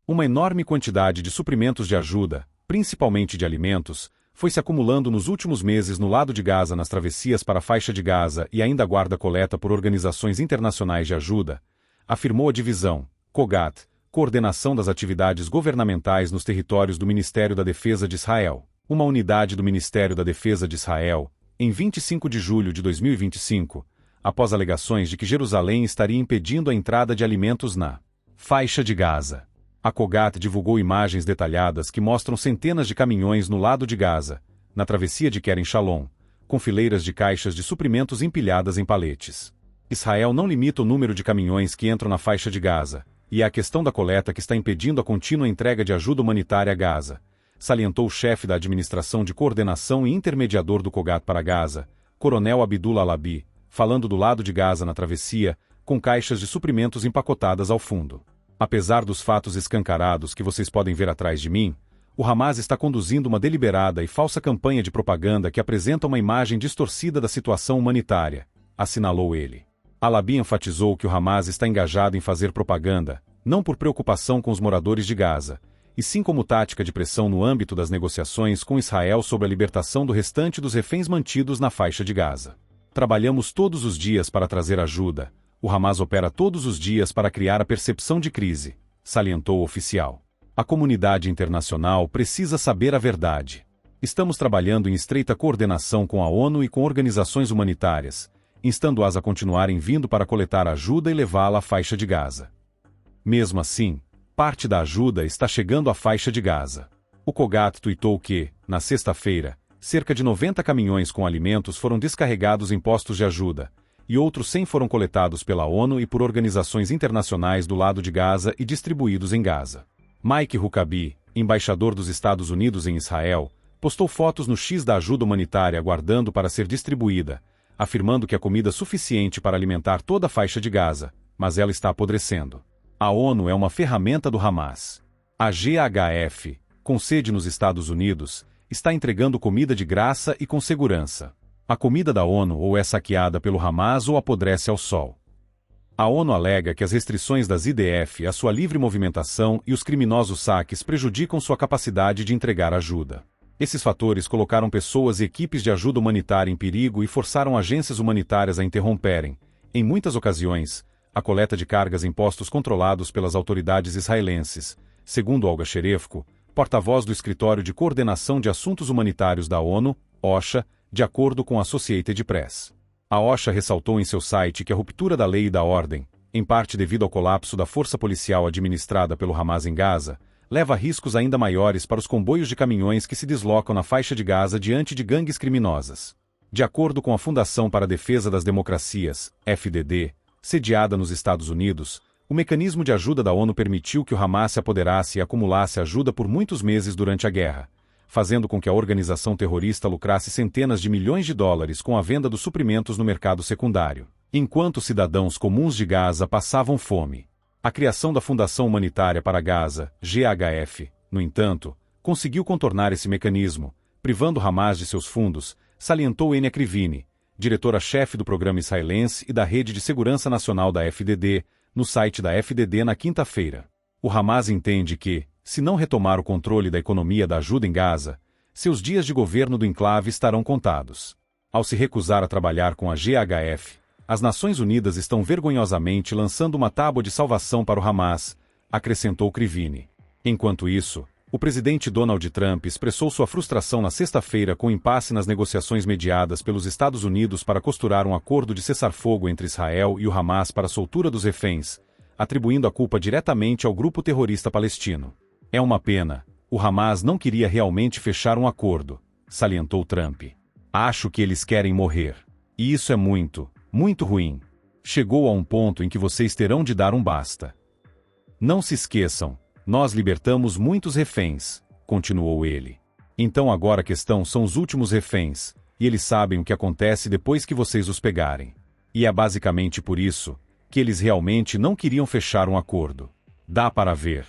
Uma enorme quantidade de suprimentos de ajuda, principalmente de alimentos, foi se acumulando nos últimos meses no lado de Gaza nas travessias para a faixa de Gaza e ainda aguarda coleta por organizações internacionais de ajuda, afirmou a divisão, COGAT, Coordenação das Atividades Governamentais nos Territórios do Ministério da Defesa de Israel, uma unidade do Ministério da Defesa de Israel, em 25 de julho de 2025, após alegações de que Jerusalém estaria impedindo a entrada de alimentos na faixa de Gaza. A COGAT divulgou imagens detalhadas que mostram centenas de caminhões no lado de Gaza, na travessia de Kerem Shalom, com fileiras de caixas de suprimentos empilhadas em paletes. Israel não limita o número de caminhões que entram na faixa de Gaza, e é a questão da coleta que está impedindo a contínua entrega de ajuda humanitária a Gaza, salientou o chefe da Administração de Coordenação e Intermediador do COGAT para Gaza, Coronel Abdullah Alabi, falando do lado de Gaza na travessia, com caixas de suprimentos empacotadas ao fundo. Apesar dos fatos escancarados que vocês podem ver atrás de mim, o Hamas está conduzindo uma deliberada e falsa campanha de propaganda que apresenta uma imagem distorcida da situação humanitária, assinalou ele. Alabi enfatizou que o Hamas está engajado em fazer propaganda, não por preocupação com os moradores de Gaza, e sim como tática de pressão no âmbito das negociações com Israel sobre a libertação do restante dos reféns mantidos na faixa de Gaza. Trabalhamos todos os dias para trazer ajuda. O Hamas opera todos os dias para criar a percepção de crise, salientou o oficial. A comunidade internacional precisa saber a verdade. Estamos trabalhando em estreita coordenação com a ONU e com organizações humanitárias, instando-as a continuarem vindo para coletar ajuda e levá-la à faixa de Gaza. Mesmo assim, parte da ajuda está chegando à faixa de Gaza. O COGAT tuitou que, na sexta-feira, cerca de 90 caminhões com alimentos foram descarregados em postos de ajuda, e outros 100 foram coletados pela ONU e por organizações internacionais do lado de Gaza e distribuídos em Gaza. Mike Huckabee, embaixador dos Estados Unidos em Israel, postou fotos no X da ajuda humanitária aguardando para ser distribuída, afirmando que há comida suficiente para alimentar toda a faixa de Gaza, mas ela está apodrecendo. A ONU é uma ferramenta do Hamas. A GHF, com sede nos Estados Unidos, está entregando comida de graça e com segurança. A comida da ONU ou é saqueada pelo Hamas ou apodrece ao sol. A ONU alega que as restrições das IDF à sua livre movimentação e os criminosos saques prejudicam sua capacidade de entregar ajuda. Esses fatores colocaram pessoas e equipes de ajuda humanitária em perigo e forçaram agências humanitárias a interromperem, em muitas ocasiões, a coleta de cargas em postos controlados pelas autoridades israelenses, segundo Olga Sherefko, porta-voz do Escritório de Coordenação de Assuntos Humanitários da ONU, OCHA, de acordo com a Associated Press. A OCHA ressaltou em seu site que a ruptura da lei e da ordem, em parte devido ao colapso da força policial administrada pelo Hamas em Gaza, leva a riscos ainda maiores para os comboios de caminhões que se deslocam na faixa de Gaza diante de gangues criminosas. De acordo com a Fundação para a Defesa das Democracias, FDD, sediada nos Estados Unidos, o mecanismo de ajuda da ONU permitiu que o Hamas se apoderasse e acumulasse ajuda por muitos meses durante a guerra, fazendo com que a organização terrorista lucrasse centenas de milhões de dólares com a venda dos suprimentos no mercado secundário, enquanto cidadãos comuns de Gaza passavam fome. A criação da Fundação Humanitária para Gaza, GHF, no entanto, conseguiu contornar esse mecanismo, privando Hamas de seus fundos, salientou Enya Krivini, diretora-chefe do programa israelense e da Rede de Segurança Nacional da FDD, no site da FDD na quinta-feira. O Hamas entende que, se não retomar o controle da economia da ajuda em Gaza, seus dias de governo do enclave estarão contados. Ao se recusar a trabalhar com a GHF, as Nações Unidas estão vergonhosamente lançando uma tábua de salvação para o Hamas, acrescentou Krivini. Enquanto isso, o presidente Donald Trump expressou sua frustração na sexta-feira com o impasse nas negociações mediadas pelos Estados Unidos para costurar um acordo de cessar-fogo entre Israel e o Hamas para a soltura dos reféns, atribuindo a culpa diretamente ao grupo terrorista palestino. É uma pena, o Hamas não queria realmente fechar um acordo, salientou Trump. Acho que eles querem morrer. E isso é muito, muito ruim. Chegou a um ponto em que vocês terão de dar um basta. Não se esqueçam, nós libertamos muitos reféns, continuou ele. Então agora a questão são os últimos reféns, e eles sabem o que acontece depois que vocês os pegarem. E é basicamente por isso que eles realmente não queriam fechar um acordo. Dá para ver.